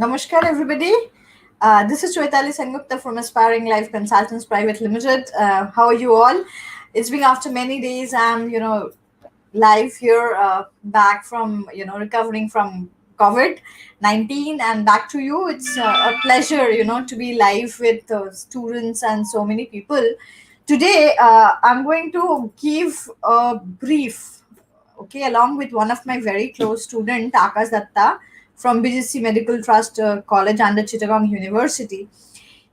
Namaskar, everybody. This is Shwetali Sengupta from Aspiring Life Consultants Private Limited. How are you all? It's been after many days. I'm, live here, back from, recovering from COVID-19 and back to you. It's a pleasure, to be live with students and so many people. Today, I'm going to give a brief, okay, along with one of my very close student, Akash Datta from BGC Medical Trust College under Chittagong University.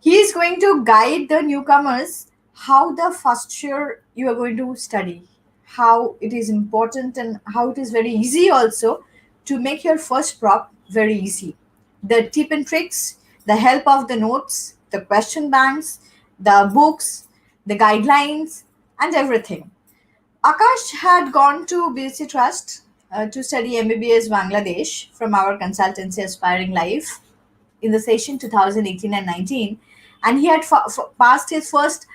He is going to guide the newcomers how the first year you are going to study, how it is important, and how it is very easy also to make your first prop very easy. The tip and tricks, the help of the notes, the question banks, the books, the guidelines, and everything. Akash had gone to BC Trust to study MBBS Bangladesh from our consultancy Aspiring Life in the session 2018 and 19, and he had passed his first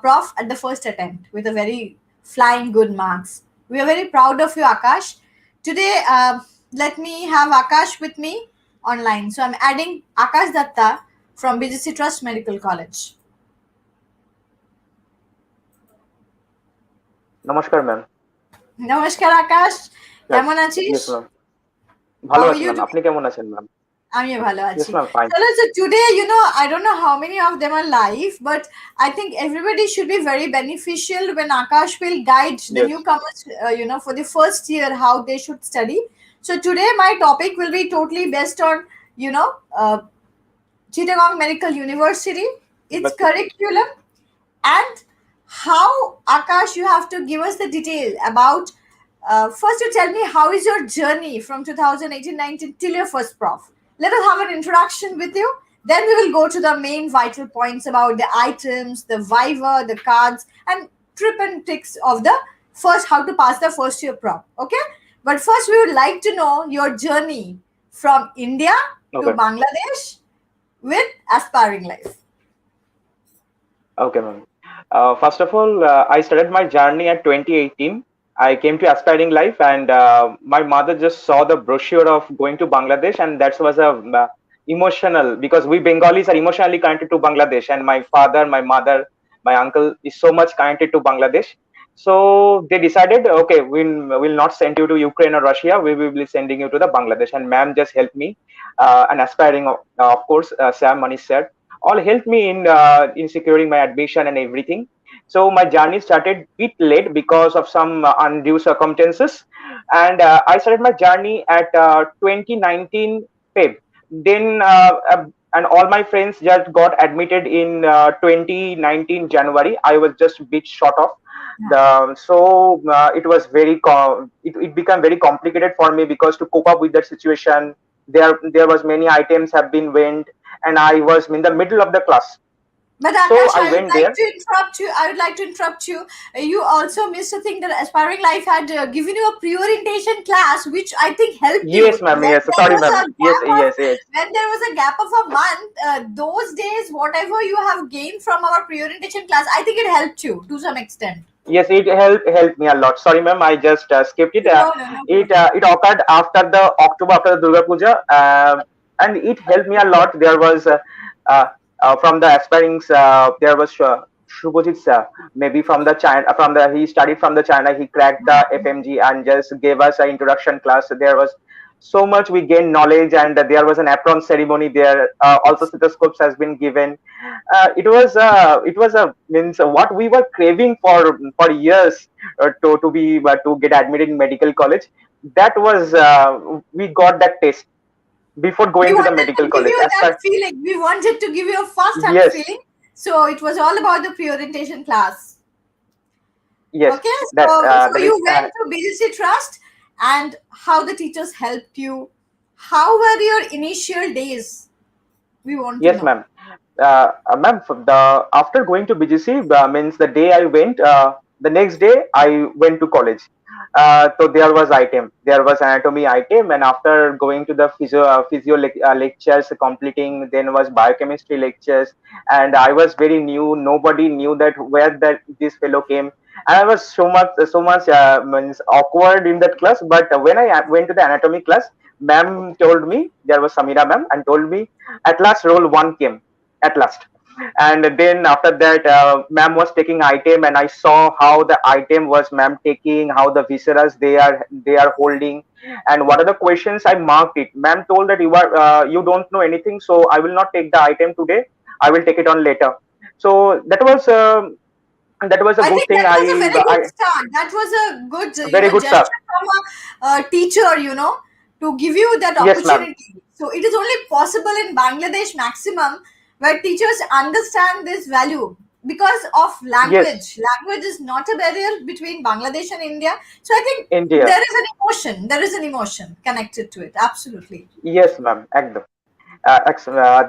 prof at the first attempt with a very flying good marks. We are very proud of you, Akash. Today, let me have Akash with me online. So I'm adding Akash Datta from BGC Trust Medical College. নমস্কার ma'am. Namaskar, Akash. Yes, কেমন আছিস? yes ma'am. ভালো How are আছি you ma'am. today? আপনি কেমন আছেন ma'am? আমিও ভালো Yes আছি। Ma'am, fine. চলো, so today, I don't know how many of them are live, but I think everybody should be very beneficial when Akash will guide the Yes, newcomers, for the first year, how they should study. So today, my topic will be totally based on, you know, uh, Chittagong Medical University, its university. curriculum, and how, Akash, you have to give us the detail about. First, you tell me how is your journey from 2018-19 till your first prof. Let us have an introduction with you. Then we will go to the main vital points about the items, the viva, the cards, and trip and tricks of the first how to pass the first year prof. Okay, but first we would like to know your journey from India to Okay, Bangladesh with Aspiring Life. okay ma'am. First of all, I started my journey at 2018. I came to Aspiring Life, and my mother just saw the brochure of going to Bangladesh, and that was a emotional, because we Bengalis are emotionally connected to Bangladesh, and my father, my mother, my uncle is so much connected to Bangladesh. So they decided, okay, we'll not send you to Ukraine or Russia. We will be sending you to the Bangladesh. And ma'am just helped me, and aspiring, of course, Sam, Manish sir, all helped me in securing my admission and everything. So my journey started bit late because of some undue circumstances, and I started my journey at 2019 Feb. Then and all my friends just got admitted in 2019 January. I was just a bit short of so it was it became very complicated for me, because to cope up with that situation, there was many items have been went, and I was in the middle of the class, But so Akash, I I would went like there. to interrupt you. I would like to interrupt you. You also missed a thing that Aspiring Life had given you a pre-orientation class, which I think helped you. Yes ma'am, yes, sorry ma'am, yes, yes, yes. When there was a gap of a month, those days, whatever you have gained from our pre-orientation class, I think it helped you to some extent. Yes, it helped me a lot. Sorry, ma'am, I just skipped it. No, no, no problem. It occurred after the October, after the Durga Puja, and it helped me a lot. There was uh, from the aspirings, there was Shubhajit sir, maybe from the China, he studied from the China. He cracked the FMG and just gave us an introduction class. There was so much we gained knowledge, and there was an apron ceremony there. Also, stethoscopes has been given. It was a means what we were craving for years, to get admitted in medical college. That was we got that taste before We going to the wanted to medical give college. you As that per feeling. We wanted to give you a first-hand yes, feeling. So it was all about the pre-orientation class. yes, Okay, that so that is you went to BGC Trust and how the teachers helped you. How were your initial days? We want to yes, know. ma'am. Ma'am, for after going to BGC, means the day I went, the next day I went to college. So there was item, there was anatomy item, and after going to the lectures, completing, then was biochemistry lectures, and I was very new. Nobody knew that where that this fellow came, and I was so much means awkward in that class. But when I went to the anatomy class, ma'am told me, there was Samira ma'am, and told me, at last roll one came, at last. And then after that, ma'am was taking item, and I saw how the item was ma'am taking, how the visceras they are holding, and what are the questions. I marked it. Ma'am told that you don't know anything, so I will not take the item today. I will take it on later. So that was a I good think thing. that was a very good I start. That was a good, Very good gesture start. from a teacher, to give you that Yes, ma'am. opportunity. So it is only possible in Bangladesh maximum where teachers understand this value because of Yes, language. Language is not a barrier between Bangladesh and India. So I think India. there is an emotion. There is an emotion connected to it. Absolutely. Yes, ma'am. Ekdam.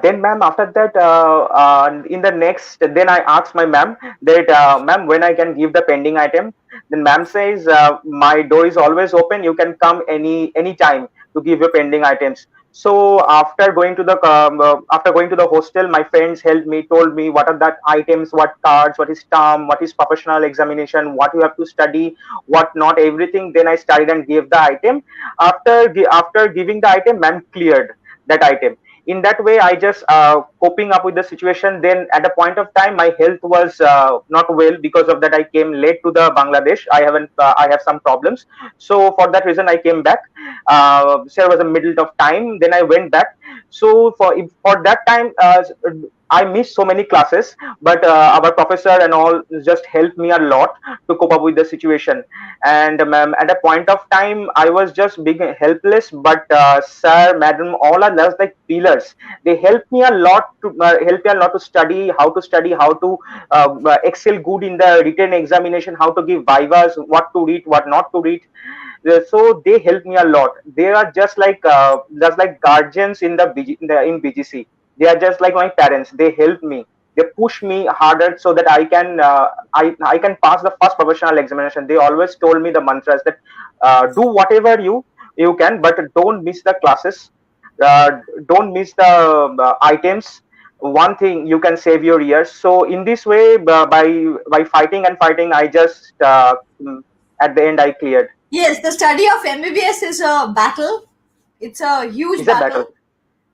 Then, ma'am, after that, in the next, then I asked my ma'am that, ma'am, when I can give the pending item. Then ma'am says, my door is always open. You can come any time to give your pending items. So after going to the hostel, my friends helped me, told me what are that items, what cards, what is term, what is professional examination, what you have to study, what not, everything. Then I studied and gave the item. After giving the item, ma'am cleared that item. In that way, I just coping up with the situation. Then at a point of time, my health was not well. Because of that, I came late to the Bangladesh. I have some problems, so for that reason I came back. So there was a middle of time, then I went back. So for that time, I missed so many classes, but our professor and all just helped me a lot to cope up with the situation. And at a point of time, I was just being helpless, but sir, madam, all are just like pillars. They help me a lot to study, how to excel good in the written examination, how to give vivas, what to read, what not to read. So they help me a lot. They are just like guardians in in BGC. They are just like my parents. They help me. They push me harder so that I can pass the first professional examination. They always told me the mantras that, do whatever you can, but don't miss the classes. Uh, don't miss the items. One thing, you can save your years. So in this way, by fighting and fighting, I just at the end I cleared. Yes, the study of MBBS is a battle. It's a huge It's a battle. battle.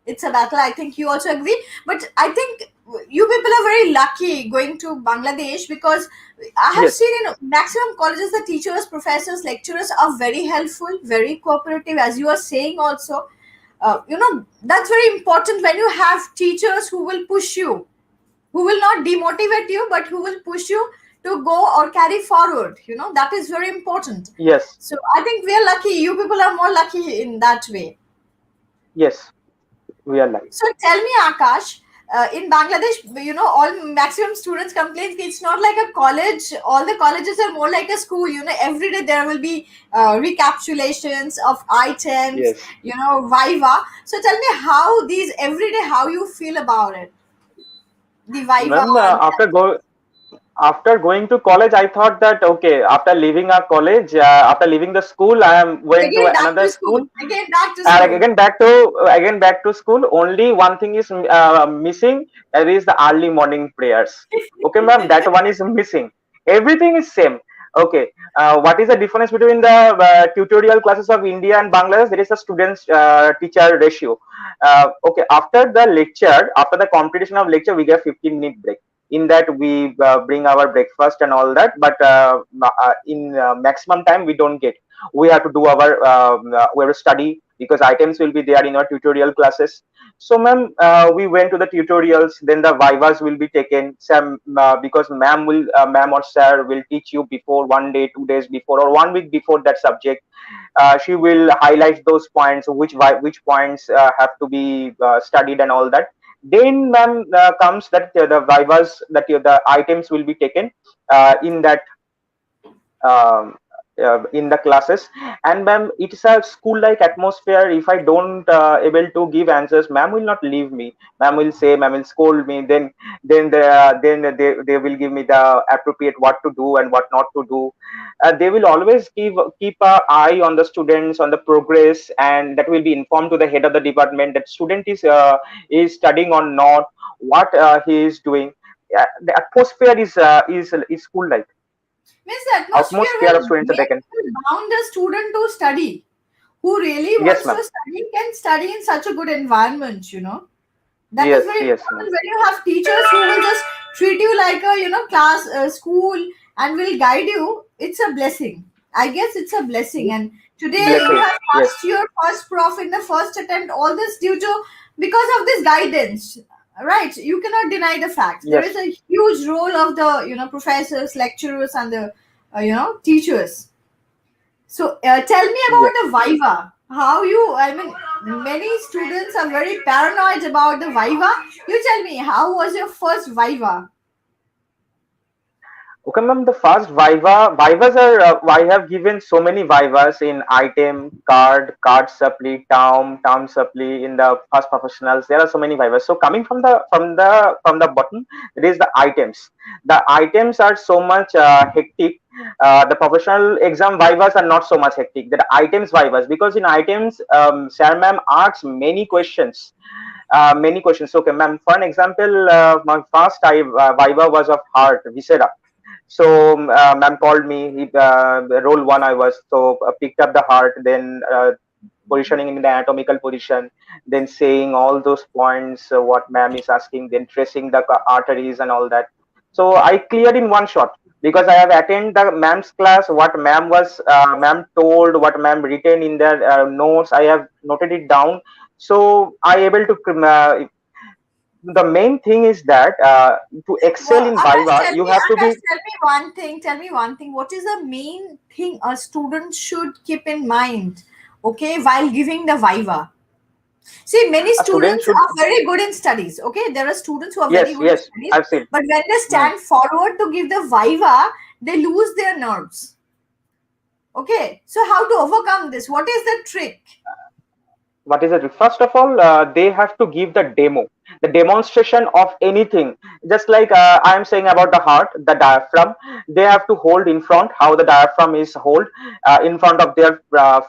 It's a battle. I think you also agree. But I think you people are very lucky going to Bangladesh because I have Yes. seen in maximum colleges the teachers, professors, lecturers are very helpful, very cooperative, as you are saying also. That's very important when you have teachers who will push you, who will not demotivate you, but who will push you to go or carry forward. That is very important. Yes. So I think we are lucky. You people are more lucky in that way. Yes. We are live. So tell me, Akash, in Bangladesh, all maximum students complain it's not like a college. All the colleges are more like a school. Every day there will be recapitulations of items, Yes. Viva. So tell me how these every day, how you feel about it, the Viva. Ma'am, And after going to college, I thought that, okay, after leaving our college, after leaving the school, I am going to again back another to school. school. Again back to And school. again back to school. Only one thing is missing. That is the early morning prayers. Okay, ma'am, that one is missing. Everything is same. Okay. What is the difference between the tutorial classes of India and Bangladesh? There is a students teacher ratio. Okay. After the competition of lecture, we get 15-minute break. In that, we bring our breakfast and all that. But in maximum time, we don't get. We have to do we have to study, because items will be there in our tutorial classes. So ma'am, we went to the tutorials, then the vivas will be taken. Some because ma'am or sir will teach you before, 1 day, 2 days before, or 1 week before that subject. She will highlight those points, which points have to be studied and all that. Then ma'am comes that the vivas, that the items will be taken in that um, in the classes. And ma'am, it's a school like atmosphere. If I don't able to give answers, ma'am will not leave me. Ma'am will scold me. Then they will give me the appropriate what to do and what not to do. They will always keep an eye on the students, on the progress, and that will be informed to the head of the department that student is studying or not, what he is doing. The atmosphere is school like. Means the atmosphere Utmost care will of students are taken. bound a student to study. who really Yes, wants ma'am. to study can study in such a good environment, you know. That is Yes, very yes, ma'am. important when you have teachers who will just treat you like a, you know, class, school, and will guide you. It's a blessing. I guess it's a blessing. And today you Blessing. have Yes, passed your first prof in the first attempt. All this due to because of this guidance, right? You cannot deny the fact. There yes. is a huge role of the, you know, professors, lecturers, and the, you know, teachers. So tell me about Yes. the Viva. How you? I mean, many students are very paranoid about the Viva. You tell me, how was your first Viva? Okay, ma'am, the first Vivas are, I have given so many Vivas in item, card supply, town supply in the first professionals. There are so many Vivas. So coming from the bottom, it is the items. The items are so much hectic. The professional exam Vivas are not so much hectic. The items Vivas, because in items, Sir ma'am asks many questions. Many questions. Okay, ma'am. For an example, my first Viva was of heart, viscera. So ma'am called me. Role one I was, so picked up the heart, then positioning in the anatomical position, then saying all those points what ma'am is asking, then tracing the arteries and all that. So I cleared in one shot because I have attended the ma'am's class. What ma'am told, what ma'am written in their notes, I have noted it down. So I able to the main thing is that to excel Well, in Akash, Viva, you have to Akash, be tell me one thing. Tell me one thing. What is the main thing a student should keep in mind? Okay, while giving the Viva. See, many a student students should. are very good in studies. Okay, there are students who are very Yes, good in yes, studies, I've seen. but when they Hmm. stand forward to give the Viva, they lose their nerves. Okay, so how to overcome this? What is the trick? What is it? First of all, they have to give the demo, the demonstration of anything. Just like I am saying about the heart, the diaphragm, they have to hold in front, how the diaphragm is hold in front of their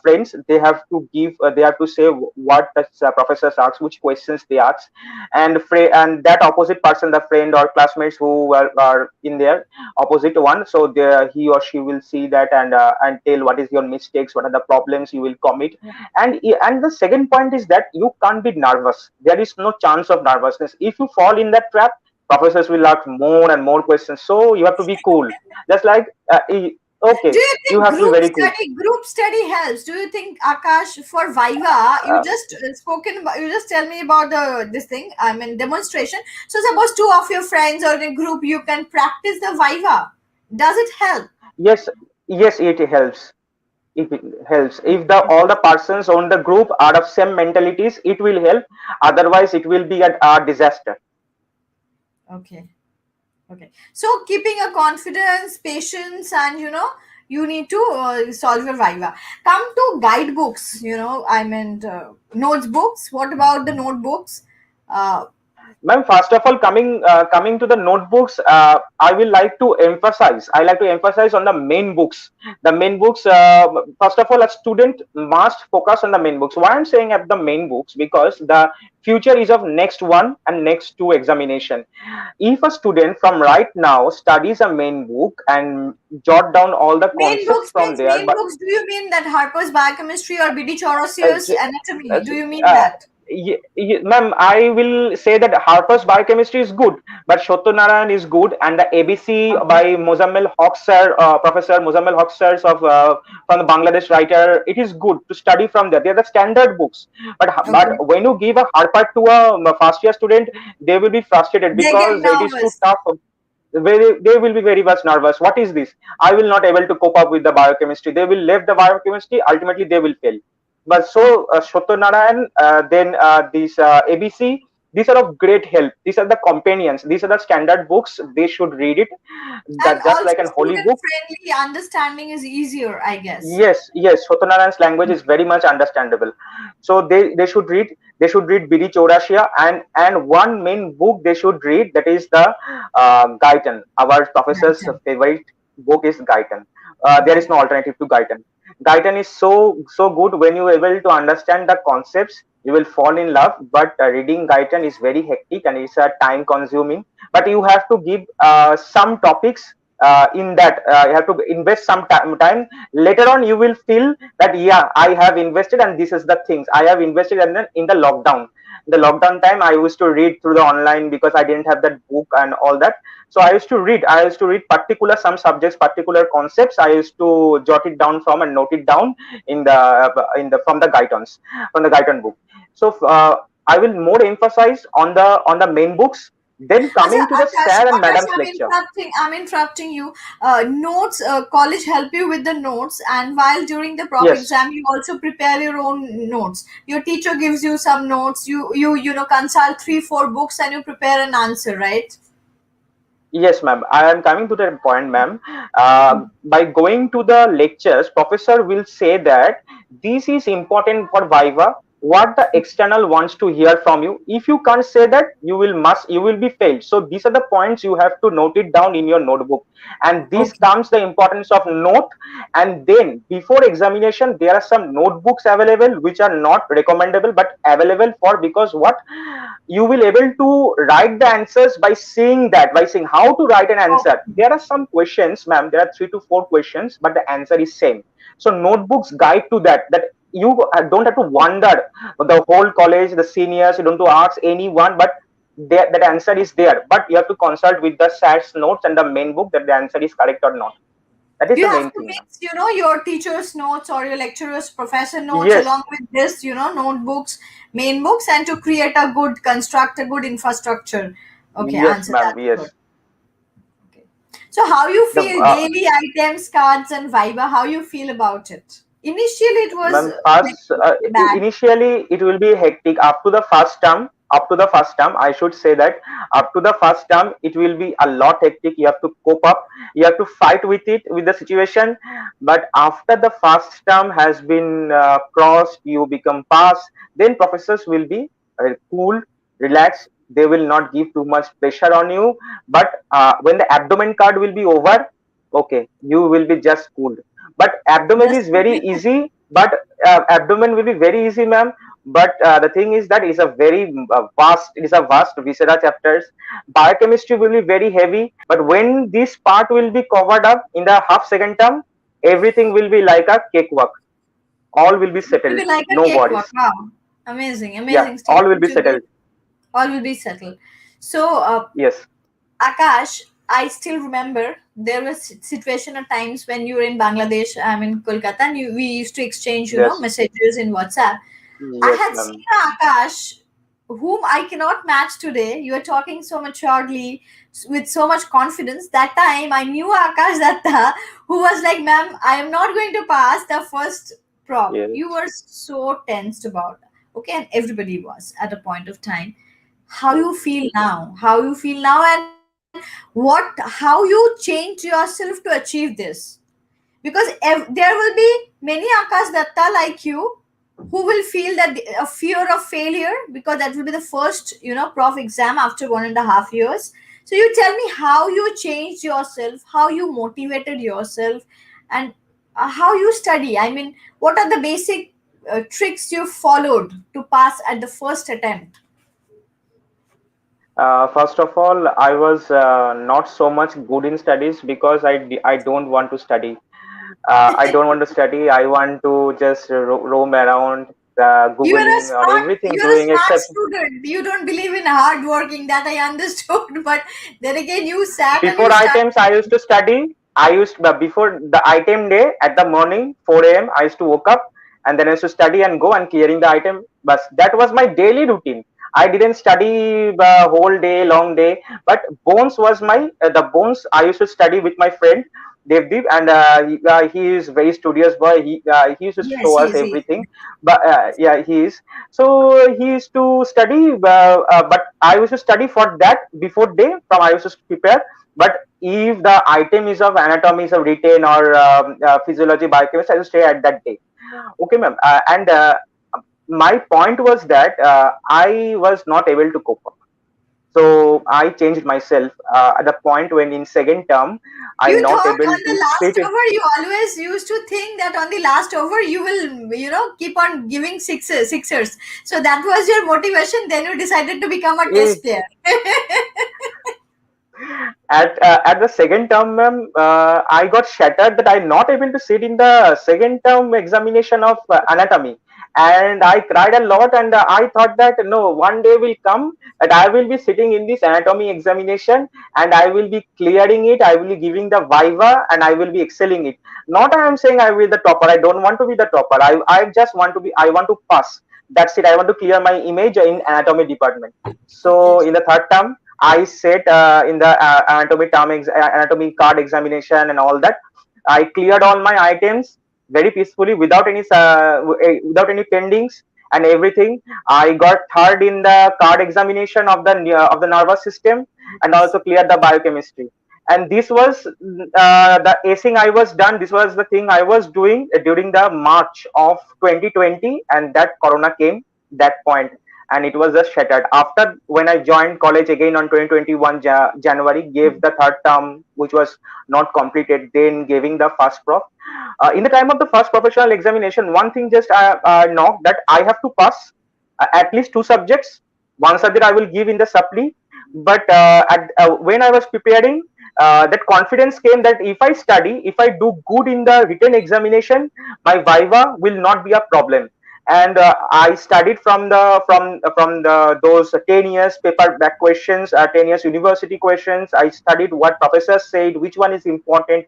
friends. They have to give, they have to say what the professors ask, which questions they ask, and and that opposite person, the friend or classmates who are in there opposite one, so he or she will see that and tell what is your mistakes, what are the problems you will commit. And the second point is that you can't be nervous. There is no chance of nervousness. If you fall in that trap, professors will ask more and more questions, so you have to be cool. Just like Do okay, you you think have to be very cool. group study helps? Do you think, Akash, for Viva, you uh, just spoken about, you just tell me about the this thing, I mean demonstration. So suppose two of your friends or in a group, you can practice the Viva. Does it help? yes, yes, it helps. It helps if the all the persons on the group are of same mentalities, it will help. Otherwise it will be a disaster. Okay. Okay. So keeping a confidence, patience, and you know, you need to solve your Viva. Come to guidebooks, you know, I meant notebooks. What about the notebooks? Uh, Ma'am, first of all, coming to the notebooks, I will like to emphasize. I like to emphasize on the main books. The main books. First of all, a student must focus on the main books. Why I'm saying at the main books, because the future is of next one and next two examination. If a student from right now studies a main book and jot down all the Main concepts books from means there, main but books. Do you mean that Harper's Biochemistry or BD Chaurasia's uh, Anatomy? uh, Do you mean uh, that? ma'am, I will say that Harper's Biochemistry is good, but Narayan is good, and the ABC Okay. by Mozammel Haq sir, Professor Mozammel Haq sir from the Bangladesh writer, it is good to study from there. They are the standard books, but Okay. when you give a Harper to a first year student, they will be frustrated They get because it is too nervous. tough. They will be very much nervous. What is this? I will not able to cope up with the biochemistry. They will leave the biochemistry. Ultimately, they will fail. But Okay. so Narayan, then these ABC, these are of great help. These are the companions. These are the standard books. They should read it. And That just also like an holy student book. friendly understanding is easier, I guess. Yes, yes, Narayan's language is very much understandable. So they should read Bidi Chaurasia, and one main book they should read, that is the Gaitan. Our professor's Right. favorite book is Gaitan. There is Right. no alternative to Gaitan. Gaitan is so good. When you are able to understand the concepts, you will fall in love. But reading Gaitan is very hectic and it's time consuming. But you have to give some topics in that. You have to invest some time. Later on, you will feel that yeah, I have invested, and this is the things I have invested. And then in the lockdown, the lockdown time, I used to read through the online because I didn't have that book and all that. So I used to read. I used to read particular some subjects, particular concepts. I used to jot it down from and note it down from the guidance, from the guidance book. So I will more emphasize on the main books. Then Acha, coming to the Akash, sir and Akash, madam's lecture. I'm interrupting you. Notes, college help you with the notes, and while during the prof Yes, exam, you also prepare your own notes. Your teacher gives you some notes. You know, consult 3 4 books, and you prepare an answer, right? yes, ma'am. I am coming to that point, ma'am. By going to the lectures, professor will say that this is important for Viva. What the external wants to hear from you. If you can't say that, you will be failed. So these are the points you have to note it down in your notebook. And this Okay. comes the importance of note. And then before examination, there are some notebooks available which are not recommendable but available for, because what you will able to write the answers by seeing that, by seeing how to write an answer. Okay. There are some questions, ma'am, there are 3 to 4 questions, but the answer is same. So notebooks guide to that, that you don't have to wonder the whole college, the seniors, you don't have to ask anyone, but there, that answer is there, but you have to consult with the sats notes and the main book that the answer is correct or not. That is You the have main to thing, ma'am. mix, you know, your teacher's notes or your lecturer's professor notes Yes, along with this, you know, notebooks, main books, and to create a good construct, a good infrastructure. Okay, yes, answer. ma'am, That's good. yes. Okay. So how you The feel daily items, cards, and Viber? How you feel about it? Initially, it was ma'am, first, like bad. initially it will be hectic. Up to the first term, I should say that up to the first term, it will be a lot hectic. You have to cope up. You have to fight with it, with the situation. But after the first term has been crossed, you become pass. Then professors will be cool, relaxed. They will not give too much pressure on you. But when the abdomen card will be over, okay, you will be just cool. But abdomen Just is very easy, but abdomen will be very easy, ma'am. But the thing is that is a very vast, it is a vast viscera chapters. Biochemistry will be very heavy, but when this part will be covered up in the half second term, everything will be like a cakewalk. All will be it will settled, be like a no cakewalk. worries. Wow, amazing, Yeah, amazing all will statement be to this. settled. All will be settled. So, Yes, Akash, I still remember there was situation at times when you were in Bangladesh, I'm in Kolkata, and we used to exchange, you know, yes, messages in WhatsApp. I yes, had seen ma'am. a Akash, whom I cannot match today. You are talking so maturely, with so much confidence. That time, I knew Akash Datta, who was like, "Ma'am, I am not going to pass the first prop." You Yes, were so tensed about it. Okay, and everybody was at a point of time. How you feel now? How you feel now, and how you change yourself to achieve this? Because there will be many Akash Datta like you who will feel that a fear of failure, because that will be the first, you know, prof exam after 1.5 years. So you tell me how you changed yourself, how you motivated yourself, and how you study. I mean, what are the basic tricks you followed to pass at the first attempt? First of all, I was not so much good in studies because I don't want to study. I don't want to study. I want to just roam around, You are a googling or smart, everything you are a doing smart except student. You don't believe in hard working. That I understood. But then again, you sat and before you started. items. I used to study. I used before the item day at the morning 4 a.m. I used to woke up and then I used to study and go and clearing the item. But that was my daily routine. I didn't study the whole day, long day. But bones was my the bones. I used to study with my friend Devdeep, and he is very studious boy. He used to Yes, show us yes, yes. everything. But yeah, he is. So he used to study. But I used to study for that before day. From I used to prepare. But if the item is of anatomy, is of written or physiology, biochemistry, I will stay at that day. Okay, ma'am. And my point was that I was not able to cope up. So I changed myself at the point when in second term I You not thought able on to the last sit. over, you always used to think that on the last over you will, you know, keep on giving sixers. So that was your motivation. Then you decided to become a Eh, test player. At the second term, ma'am, I got shattered that I'm not able to sit in the second term examination of anatomy, and I cried a lot. And I thought that no, one day will come that I will be sitting in this anatomy examination, and I will be clearing it. I will be giving the viva, and I will be excelling it. Not I am saying I will be the topper. I don't want to be the topper. I just want to be. I want to pass. That's it. I want to clear my image in anatomy department. Okay. So in the third term, I sat in the anatomy card examination and all that. I cleared all my items very peacefully without any pendings and everything. I got third in the card examination of the nervous system, and also cleared the biochemistry. And this was the acing I was done. This was the thing I was doing during the March of 2020, and that Corona came that point, and it was just shattered. After when I joined college again on 2021 January, gave the third term, which was not completed, then giving the first prof. In the time of the first professional examination, one thing just I knocked that I have to pass at least two subjects. One subject I will give in the supply, but when I was preparing, that confidence came that if I study, if I do good in the written examination, my viva will not be a problem. And I studied from the those 10 years paper back questions, 10 years university questions. I studied what professors said, which one is important.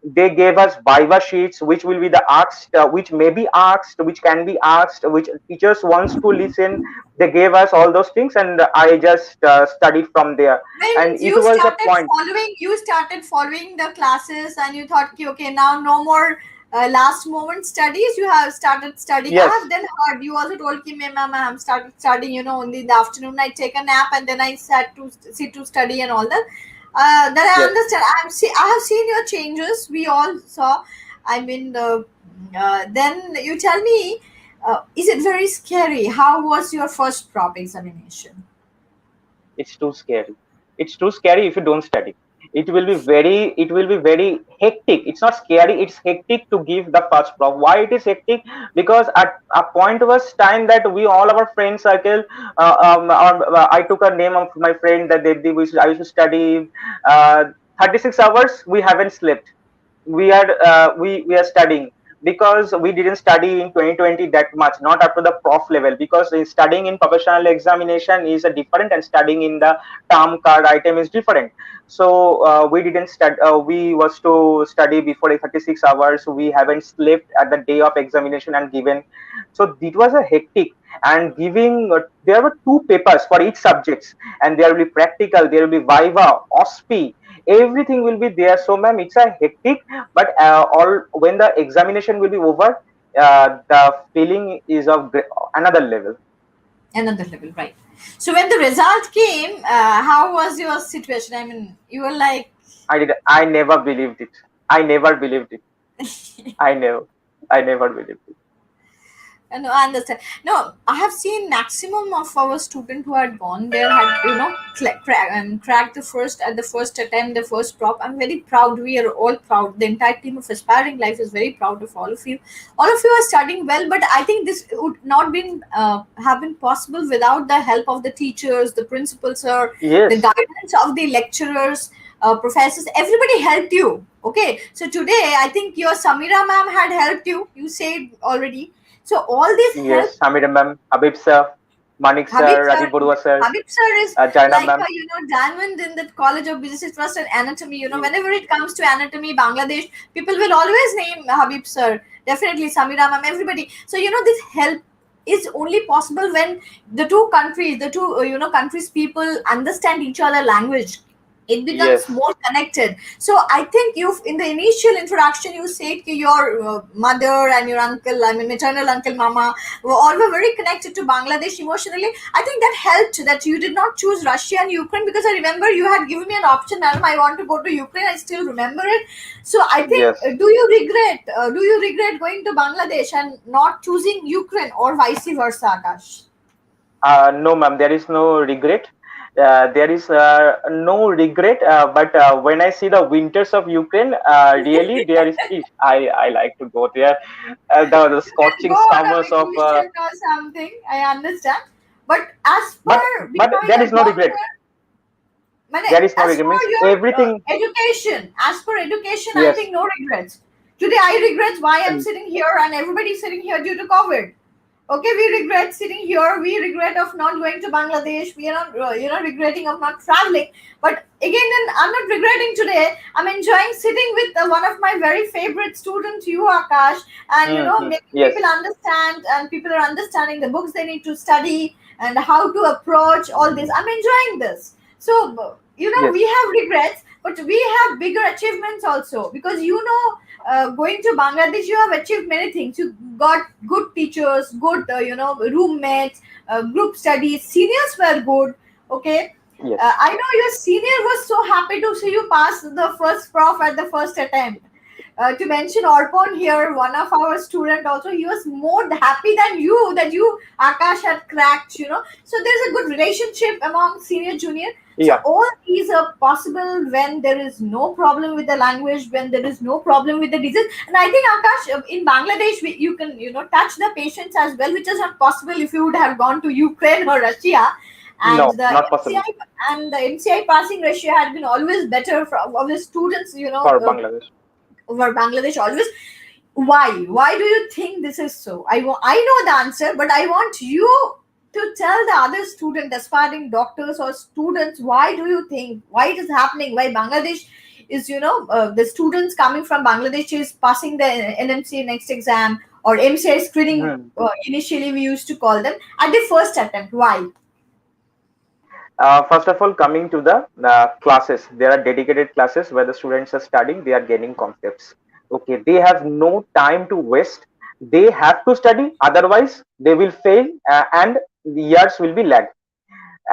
They gave us viva sheets, which will be the asked, which may be asked, which can be asked, which teachers wants to listen. They gave us all those things, and I just studied from there. Well, And means it was a point. you started following the classes, and you thought, "Ki, okay, now no more last moment studies. You have started studying." I have Yes, then heard you also told me, ma'am, I have started studying, only in the afternoon I take a nap and then I sat to sit to study and all that. That I yes. understand. I have seen your changes. We all saw. I mean, then you tell me, is it very scary? How was your first prop examination? It's too scary. It's too scary if you don't study. It will be very hectic. It's not scary, it's hectic to give the first prop. Why it is hectic? Because at a point was time that we all our friend circle, I took a name of my friend that I used to study 36 hours. We haven't slept. We are studying because we didn't study in 2020 that much, not up to the prof level, because studying in professional examination is a different, and studying in the term card item is different. So we didn't study, we was to study before 36 hours. We haven't slept at the day of examination and given. So it was a hectic. And giving there were two papers for each subjects, and there will be practical, there will be viva, OSPE, everything will be there. So ma'am, it's a hectic, but all when the examination will be over, the feeling is of another level. Another level, right? So when the result came, how was your situation? I mean, you were like, I never believed it. I never believed it. I never I never believed it. no, I understand. No, I have seen maximum of our students who had gone there had, cracked the first at the first attempt, the first prop. I'm very proud. We are all proud. The entire team of Aspiring Life is very proud of all of you. All of you are studying well, but I think this would not been have been possible without the help of the teachers, the principals, or the Yes, guidance of the lecturers, professors. Everybody helped you. Okay, so today I think your Samira ma'am had helped you. You said already, so all this help. yes. Hamida ma'am, Habib sir, Manik Habib sir, sir, Rajiv Bodua sir, Habib sir is Jaina like ma'am. a diamond in the College of Business Trust and Anatomy. Whenever it comes to anatomy, Bangladesh, people will always name Habib sir. Definitely Samira ma'am, everybody. So this help is only possible when the two countries, the two countries people understand each other language. It becomes Yes, more connected. So I think you, in the initial introduction, you said that your mother and your uncle, I mean maternal uncle, mama, were very connected to Bangladesh emotionally. I think that helped that you did not choose Russia and Ukraine, because I remember you had given me an option, madam, I want to go to Ukraine. I still remember it. So I think, yes. do you regret going to Bangladesh and not choosing Ukraine, or vice versa, Akash? No, ma'am, there is no regret. There is no regret. But when I see the winters of Ukraine, really, there is. I like to go there. The You can scorching go on a summers of. vacation or something. I understand. But as But per but becoming there a is no regret. doctor, There is no As regret. for Means your everything. education, as per education, I Yes. think no regrets. Today, I regret why I'm And sitting here and everybody's sitting here due to COVID. Okay, we regret sitting here. We regret of not going to Bangladesh. We are not, regretting of not traveling. But again, then I'm not regretting today. I'm enjoying sitting with one of my very favorite students, you, Akash, and making people yes. understand, and people are understanding the books they need to study and how to approach all this. I'm enjoying this. So Yes. we have regrets, but we have bigger achievements also, because going to Bangladesh, you have achieved many things. You got good teachers, good roommates, group studies. Seniors were good. Okay, Yes. I know your senior was so happy to see you pass the first prof at the first attempt. To mention Orpon here, one of our student also, he was more happy than you that you Akash had cracked. So there's a good relationship among senior junior. So Yeah. all these are possible when there is no problem with the language, when there is no problem with the disease. And I think Akash, in Bangladesh, you can touch the patients as well, which is not possible if you would have gone to Ukraine or Russia. And No, the not possible MCI passing ratio had been always better for our students. for Bangladesh. Over Bangladesh always. Why? Why do you think this is so? I know the answer, but I want you to tell the other student, aspiring doctors or students, why do you think why it is happening? Why Bangladesh is the students coming from Bangladesh is passing the NMC next exam or MCI screening. Mhm. Initially, we used to call them at the first attempt. Why? First of all, coming to the classes, there are dedicated classes where the students are studying, they are gaining concepts. Okay, they have no time to waste. They have to study, otherwise they will fail, and the years will be lag.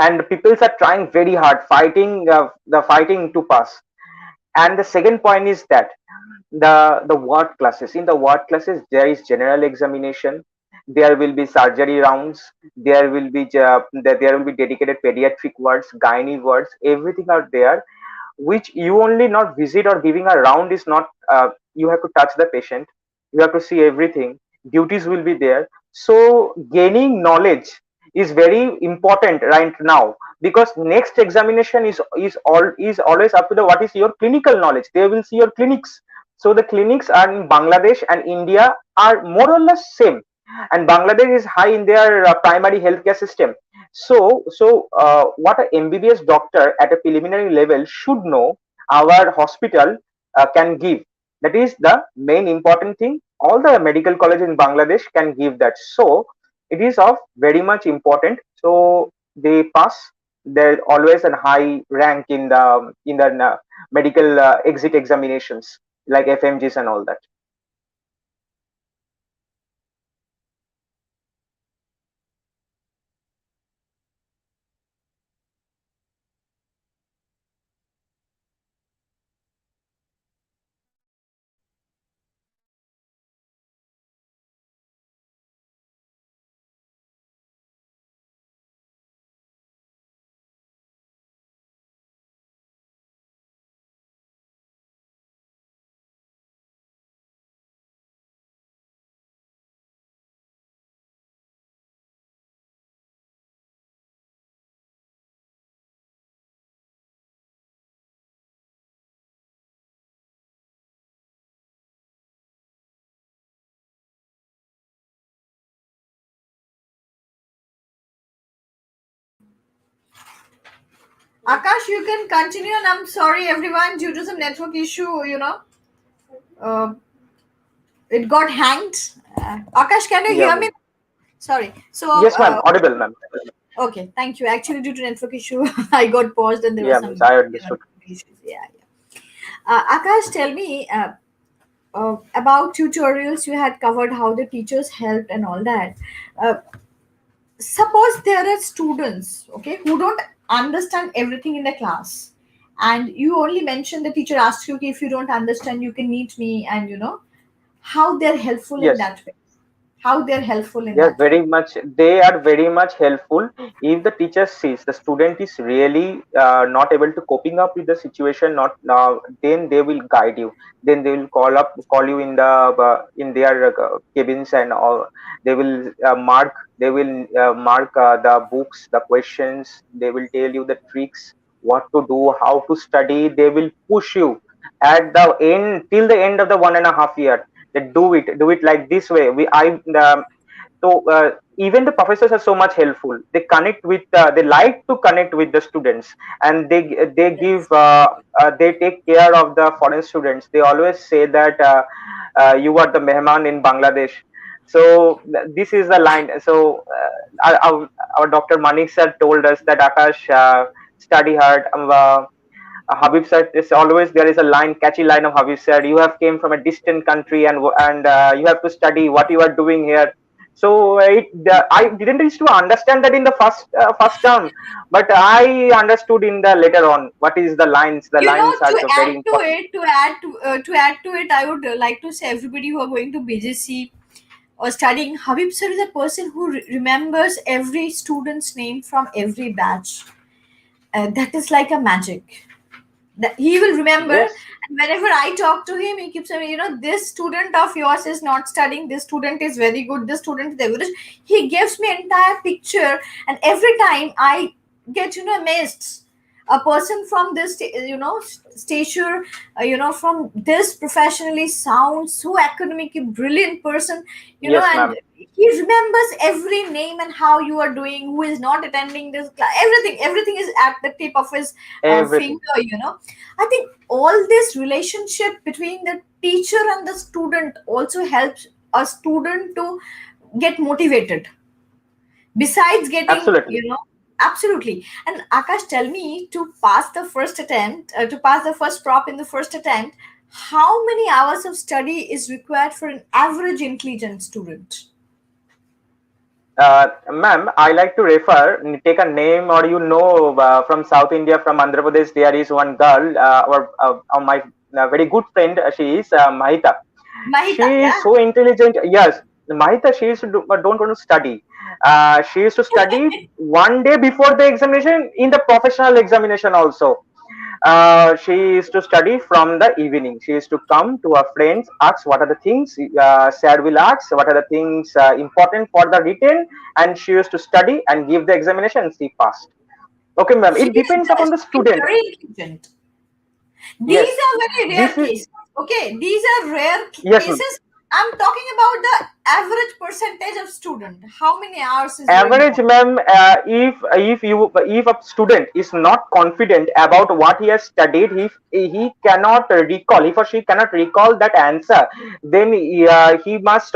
And people are trying very hard, fighting the fighting to pass. And the second point is that the ward classes, in the ward classes there is general examination, there will be surgery rounds, there will be dedicated pediatric wards, gynae wards, everything are there, which you only not visit or giving a round is not, you have to touch the patient, you have to see everything, duties will be there. So gaining knowledge is very important right now, because next examination is always up to the what is your clinical knowledge, they will see your clinics. So the clinics are in Bangladesh and India are more or less same, and Bangladesh is high in their primary healthcare system. So what a MBBS doctor at a preliminary level should know, our hospital can give. That is the main important thing. All the medical colleges in Bangladesh can give that. So it is of very much important. So they pass. There always a high rank in the medical exit examinations like FMGs and all that. Akash, you can continue, and I'm sorry, everyone, due to some network issue, uh, it got hanged. Akash, can you Yeah, hear me? ma'am. Sorry. So, Yes, ma'am. Audible, ma'am. okay, thank you. Actually, due to network issue, I got paused and there was Yeah, some ma'am. I understood. issues. Yeah, yeah. Akash, tell me about tutorials you had covered, how the teachers helped and all that. Uh, Suppose there are students, okay, who don't understand everything in the class, and you only mention the teacher asks you, okay, if you don't understand, you can meet me, and how they're helpful in Yes. that way. How they're helpful in They are that way. very much. They are very much helpful. If the teacher sees the student is really not able to coping up with the situation, not then they will guide you. Then they will call you in their cabins and all. They will mark. They will mark the books, the questions. They will tell you the tricks. what to do, how to study. They will push you at the end till the end of the 1.5 year. They do it like this way. Even the professors are so much helpful. They connect with, they like to connect with the students, and they give, they take care of the foreign students. They always say that you are the mehman in Bangladesh. So this is the line. So our Dr. Manik sir told us that Akash, study hard. Habib said, "Is always there is a line, catchy line of Habib said, you have came from a distant country, and you have to study what you are doing here." So I didn't used to understand that in the first term, but I understood in the later on what is the lines. The lines are To the add very to important. it, to add to it, I would like to say everybody who are going to BGC or studying, Habib sir is a person who remembers every student's name from every batch. That is like a magic. That he will remember, Yes, and whenever I talk to him, he keeps saying, this student of yours is not studying, this student is very good, this student is average. He gives me entire picture, and every time I get amazed. A person from this stature, from this professionally sound, so academically brilliant person, yes, and ma'am. he remembers every name and how you are doing, who is not attending this class, everything is at the tip of his Everything. finger. I think all this relationship between the teacher and the student also helps a student to get motivated, besides getting, Absolutely. absolutely. And Akash, tell me, to pass the first attempt, to pass the first prop in the first attempt, how many hours of study is required for an average intelligent student? Ma'am, I like to take a name, or from South India, from Andhra Pradesh, there is one girl, my very good friend, she is Mahita. She Mahita, is yeah. so intelligent. Yes, Mahita, she used to do, but don't want to study. She used to study one day before the examination, in the professional examination also. She used to study from the evening. She used to come to her friends, ask what are the things, sir will ask what are the things important for the written, and she used to study and give the examination, and she passed. Okay, ma'am. It depends upon the She's student. very intelligent. These Yes, are very rare this is cases. Okay, these are rare yes, ma'am. cases. I'm talking about the average percentage of student. How many hours is very Average, important. ma'am, if a student is not confident about what he has studied, if he cannot recall, if or she cannot recall that answer, then he must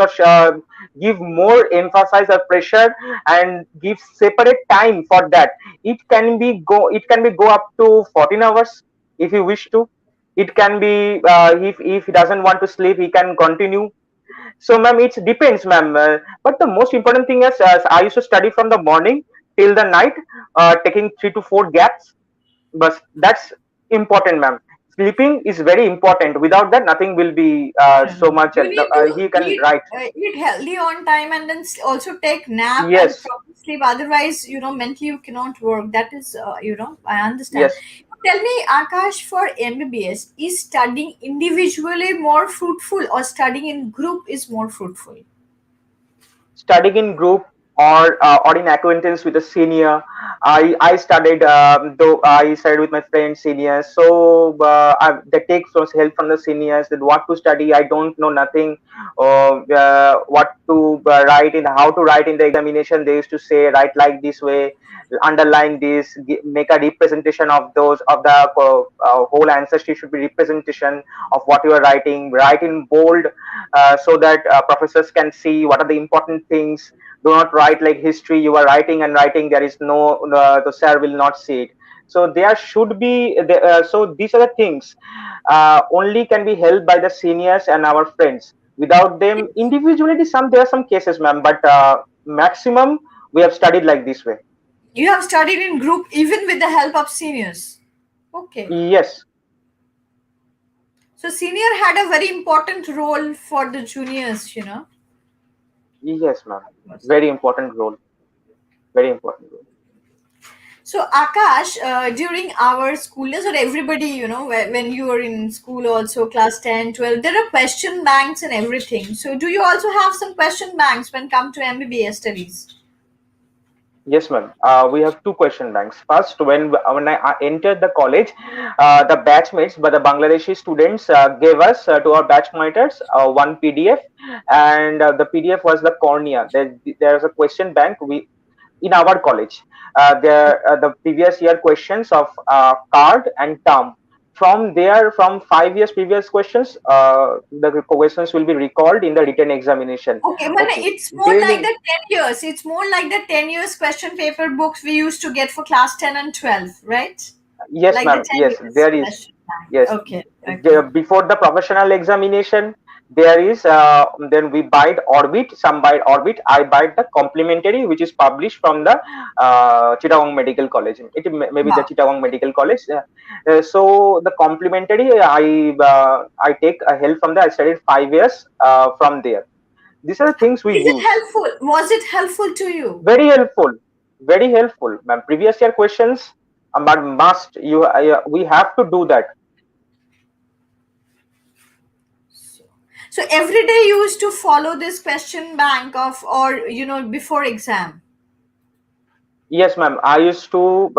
give more emphasis or pressure, and give separate time for that. It can be go up to 14 hours if you wish to. It can be, if he doesn't want to sleep, he can continue. So, ma'am, it depends, ma'am. But the most important thing is, I used to study from the morning till the night, taking 3 to 4 gaps. But that's important, ma'am. Sleeping is very important. Without that, nothing will be so much. You need to He can write. eat healthy on time, and then also take nap and Yes, proper sleep. Otherwise, mentally you cannot work. That is, I understand. yes. Tell me, Akash, for MBBS, is studying individually more fruitful or studying in group is more fruitful? Studying in group, or in acquaintance with a senior. I studied, though I studied with my friends seniors, so they take some help from the seniors that what to study. I don't know nothing, or what to write in, how to write in the examination. They used to say write like this way, underline this, make a representation of those, of the whole answer sheet should be representation of what you are writing. Write in bold, so that professors can see what are the important things. Do not write like history, you are writing and writing, there is no, the sir will not see it. So there should be so these are the things only can be helped by the seniors and our friends. Without them, individually, there are some cases, ma'am, but maximum we have studied like this way. You have studied in group even with the help of seniors. Okay. Yes, So senior had a very important role for the juniors. yes, ma'am. Very important role. Very important role. So Akash, during our school days, or everybody, when you were in school also, class 10, 12, there are question banks and everything. So do you also have some question banks when come to MBBS studies? Yes, ma'am. We have two question banks. First, when I entered the college, the batchmates, but the Bangladeshi students gave us to our batch monitors one PDF, and the PDF was the cornea. There's a question bank we in our college. There the previous year questions of card and term. From there, from 5 years previous questions, the questions will be recalled in the written examination. Okay, but Okay, it's more they like will. the 10 years. It's more like the 10 years question paper books we used to get for class 10 and 12, right? Yes, Like the ma'am. 10 Yes, years there is. question bank. Yes, Okay, okay. before the professional examination, there is. Then we buy Orbit. Some buy Orbit. I buy the complimentary, which is published from the Chittagong Medical College. Maybe the Wow. Chittagong Medical College. So the complimentary, I take a help from there. I studied 5 years from there. These are the things we Is it use. helpful? Was it helpful to you? Very helpful. Very helpful, ma'am. Previous year questions, but must you we have to do that. So every day you used to follow this question bank of, or before exam. Yes, ma'am. I used to,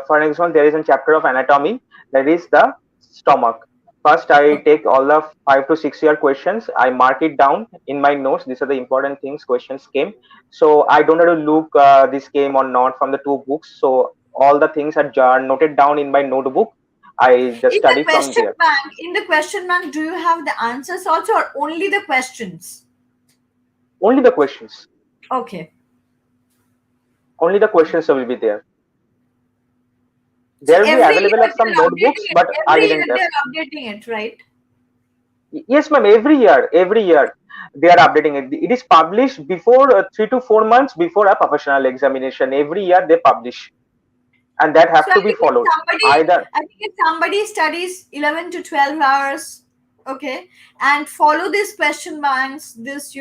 for example, there is a chapter of anatomy that is the stomach. First, I Okay. take all the 5 to 6 year questions. I mark it down in my notes. These are the important things. Questions came, so I don't have to look this came or not from the two books. So all the things are noted down in my notebook. I just study from there. In the question bank, do you have the answers also, or only the questions? Only the questions. Okay. Only the questions will be there. So There will be every available year of some they're notebooks, updating it. but I Every year didn't. they're updating it, right? Yes, ma'am. Every year they are updating it. It is published before 3 to 4 months before a professional examination. Every year they publish, and that So have to be followed. Either. I think if somebody studies 11 to 12 hours, okay, and follow these question banks, this,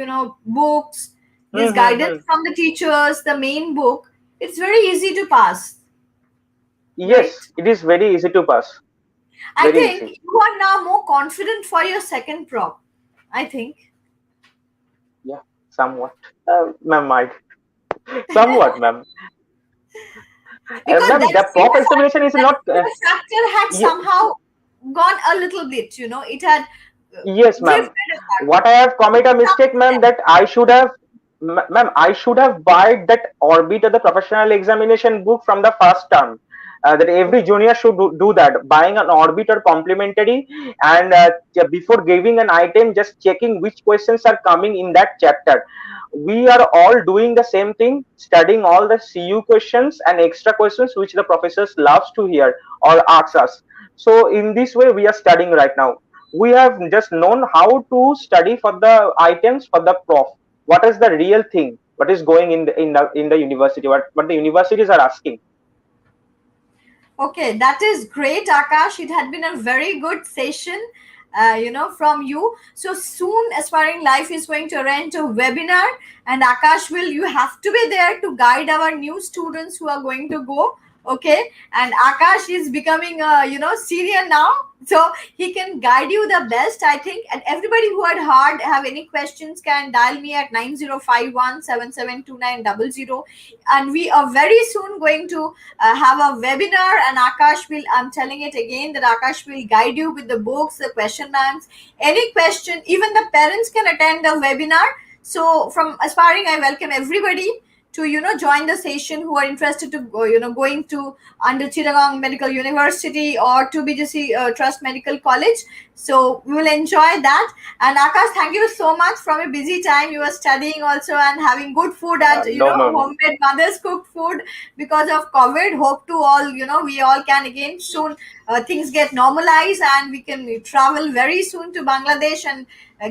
books, this guidance Mm-hmm. from the teachers, the main book, it's very easy to pass, right? Yes, it is very easy to pass. I Very think easy. you are now more confident for your second prop. I think. Yeah, somewhat. Ma'am, might somewhat, ma'am. Because Ma'am, that the prop examination is not. fear factor had Ye- somehow gone a little bit, it had yes, ma'am. drifted apart. What I have committed a mistake, ma'am, that I should have, ma'am, I should have bought that Orbit or the professional examination book from the first term. That every junior should do that, buying an Orbit or complementary, and before giving an item, just checking which questions are coming in that chapter. We are all doing the same thing, studying all the CU questions and extra questions which the professors loves to hear or asks us. So in this way, we are studying right now. We have just known how to study for the items for the prof. What is the real thing? What is going in the university? What the universities are asking? Okay, that is great, Akash. It had been a very good session, from you. So soon, Aspiring Life is going to arrange a webinar, and Akash you have to be there to guide our new students who are going to go. Okay, and Akash is becoming a senior now, so he can guide you the best, I think. And everybody who had heard have any questions can dial me at 9051772900, and we are very soon going to have a webinar, and Akash will, I'm telling it again, that Akash will guide you with the books, the question banks, any question. Even the parents can attend the webinar. So from Aspiring, I welcome everybody to join the session who are interested to go, going to under Chittagong Medical University or to BGC Trust Medical College. So we will enjoy that. And Akash, thank you so much. From a busy time, you are studying also and having good food at No, ma'am. homemade mother's cooked food because of COVID. Hope to all, we all can again soon things get normalized and we can travel very soon to Bangladesh and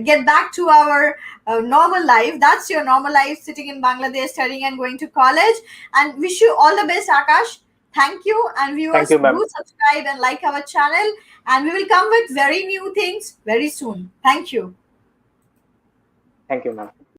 get back to our normal life. That's your normal life, sitting in Bangladesh, studying and going to college. And wish you all the best, Akash. Thank you. And Thank viewers, you, ma'am. do subscribe and like our channel. And we will come with very new things very soon. Thank you. Thank you, ma'am.